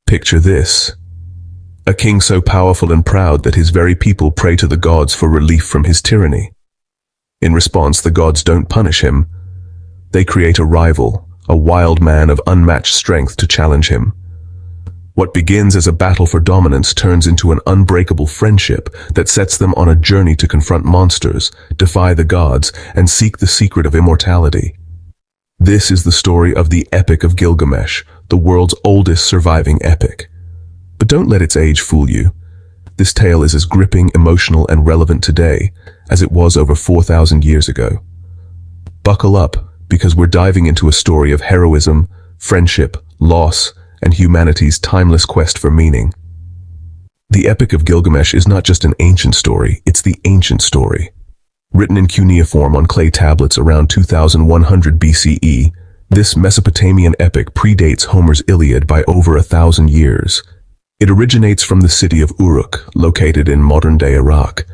Picture this. A king so powerful and proud that his very people pray to the gods for relief from his tyranny. In response, the gods don't punish him. They create a rival, a wild man of unmatched strength to challenge him. What begins as a battle for dominance turns into an unbreakable friendship that sets them on a journey to confront monsters, defy the gods, and seek the secret of immortality. This is the story of the Epic of Gilgamesh, the world's oldest surviving epic. But don't let its age fool you. This tale is as gripping, emotional, and relevant today as it was over 4,000 years ago. Buckle up, because we're diving into a story of heroism, friendship, loss, and humanity's timeless quest for meaning. The Epic of Gilgamesh is not just an ancient story, it's the ancient story. Written in cuneiform on clay tablets around 2100 BCE, this Mesopotamian epic predates Homer's Iliad by over 1,000 years. It originates from the city of Uruk, located in modern-day Iraq,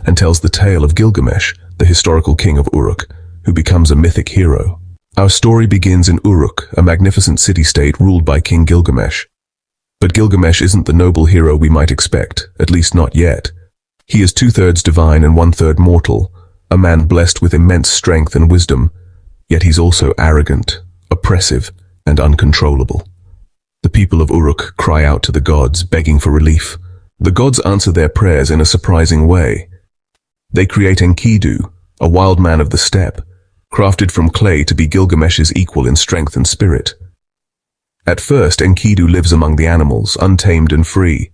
and tells the tale of Gilgamesh, the historical king of Uruk, who becomes a mythic hero. Our story begins in Uruk, a magnificent city-state ruled by King Gilgamesh. But Gilgamesh isn't the noble hero we might expect, at least not yet. He is 2/3 divine and 1/3 mortal, a man blessed with immense strength and wisdom, yet he's also arrogant, oppressive, and uncontrollable. The people of Uruk cry out to the gods, begging for relief. The gods answer their prayers in a surprising way. They create Enkidu, a wild man of the steppe, crafted from clay to be Gilgamesh's equal in strength and spirit. At first, Enkidu lives among the animals, untamed and free.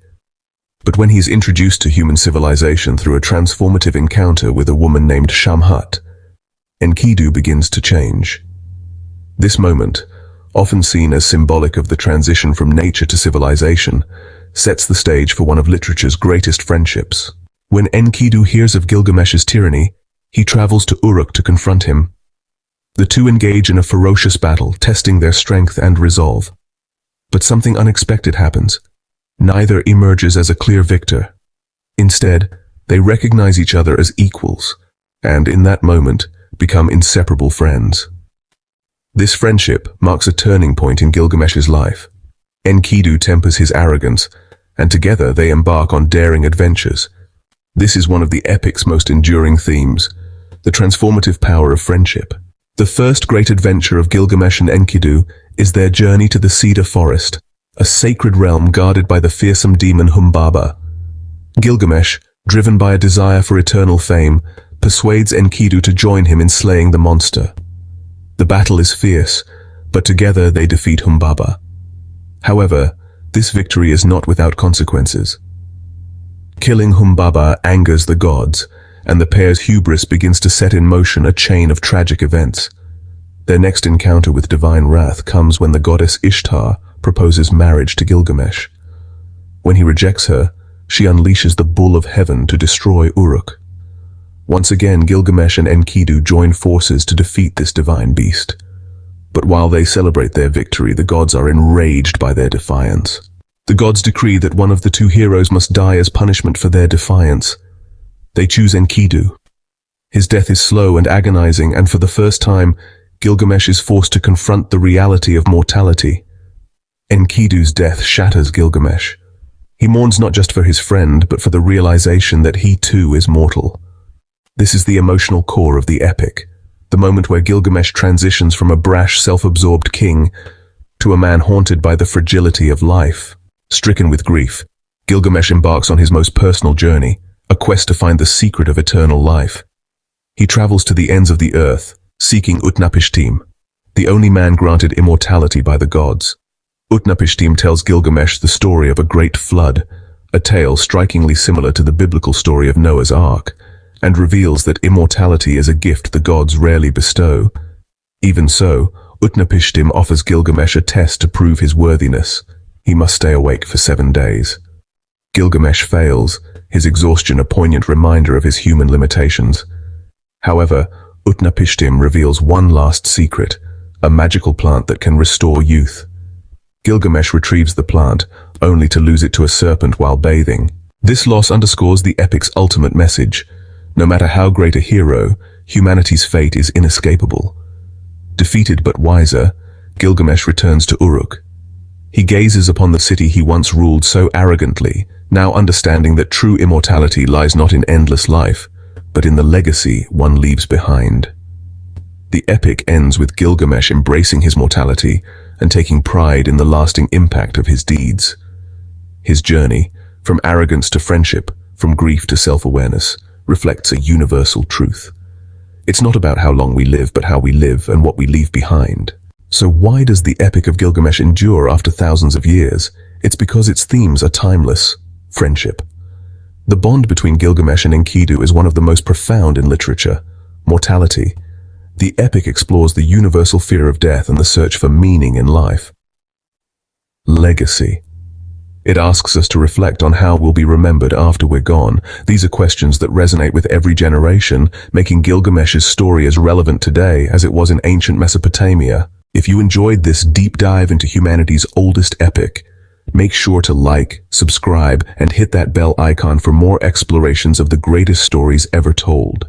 But when he's introduced to human civilization through a transformative encounter with a woman named Shamhat, Enkidu begins to change. This moment, often seen as symbolic of the transition from nature to civilization, sets the stage for one of literature's greatest friendships. When Enkidu hears of Gilgamesh's tyranny, he travels to Uruk to confront him. The two engage in a ferocious battle, testing their strength and resolve. But something unexpected happens. Neither emerges as a clear victor. Instead, they recognize each other as equals, and in that moment, become inseparable friends. This friendship marks a turning point in Gilgamesh's life. Enkidu tempers his arrogance, and together they embark on daring adventures. This is one of the epic's most enduring themes, the transformative power of friendship. The first great adventure of Gilgamesh and Enkidu is their journey to the Cedar Forest, a sacred realm guarded by the fearsome demon Humbaba. Gilgamesh, driven by a desire for eternal fame, persuades Enkidu to join him in slaying the monster. The battle is fierce, but together they defeat Humbaba. However, this victory is not without consequences. Killing Humbaba angers the gods, and the pair's hubris begins to set in motion a chain of tragic events. Their next encounter with divine wrath comes when the goddess Ishtar proposes marriage to Gilgamesh. When he rejects her, she unleashes the bull of heaven to destroy Uruk. Once again, Gilgamesh and Enkidu join forces to defeat this divine beast. But while they celebrate their victory, the gods are enraged by their defiance. The gods decree that one of the two heroes must die as punishment for their defiance. They choose Enkidu. His death is slow and agonizing, and for the first time, Gilgamesh is forced to confront the reality of mortality. Enkidu's death shatters Gilgamesh. He mourns not just for his friend, but for the realization that he too is mortal. This is the emotional core of the epic, the moment where Gilgamesh transitions from a brash, self-absorbed king to a man haunted by the fragility of life. Stricken with grief, Gilgamesh embarks on his most personal journey, a quest to find the secret of eternal life. He travels to the ends of the earth, seeking Utnapishtim, the only man granted immortality by the gods. Utnapishtim tells Gilgamesh the story of a great flood, a tale strikingly similar to the biblical story of Noah's Ark, and reveals that immortality is a gift the gods rarely bestow. Even so, Utnapishtim offers Gilgamesh a test to prove his worthiness. He must stay awake for 7 days. Gilgamesh fails, his exhaustion a poignant reminder of his human limitations. However, Utnapishtim reveals one last secret, a magical plant that can restore youth. Gilgamesh retrieves the plant, only to lose it to a serpent while bathing. This loss underscores the epic's ultimate message. No matter how great a hero, humanity's fate is inescapable. Defeated but wiser, Gilgamesh returns to Uruk. He gazes upon the city he once ruled so arrogantly, now understanding that true immortality lies not in endless life, but in the legacy one leaves behind. The epic ends with Gilgamesh embracing his mortality and taking pride in the lasting impact of his deeds. His journey, from arrogance to friendship, from grief to self-awareness, reflects a universal truth. It's not about how long we live, but how we live and what we leave behind. So why does the Epic of Gilgamesh endure after thousands of years? It's because its themes are timeless. Friendship. The bond between Gilgamesh and Enkidu is one of the most profound in literature. Mortality. The epic explores the universal fear of death and the search for meaning in life. Legacy. It asks us to reflect on how we'll be remembered after we're gone. These are questions that resonate with every generation, making Gilgamesh's story as relevant today as it was in ancient Mesopotamia. If you enjoyed this deep dive into humanity's oldest epic, make sure to like, subscribe, and hit that bell icon for more explorations of the greatest stories ever told.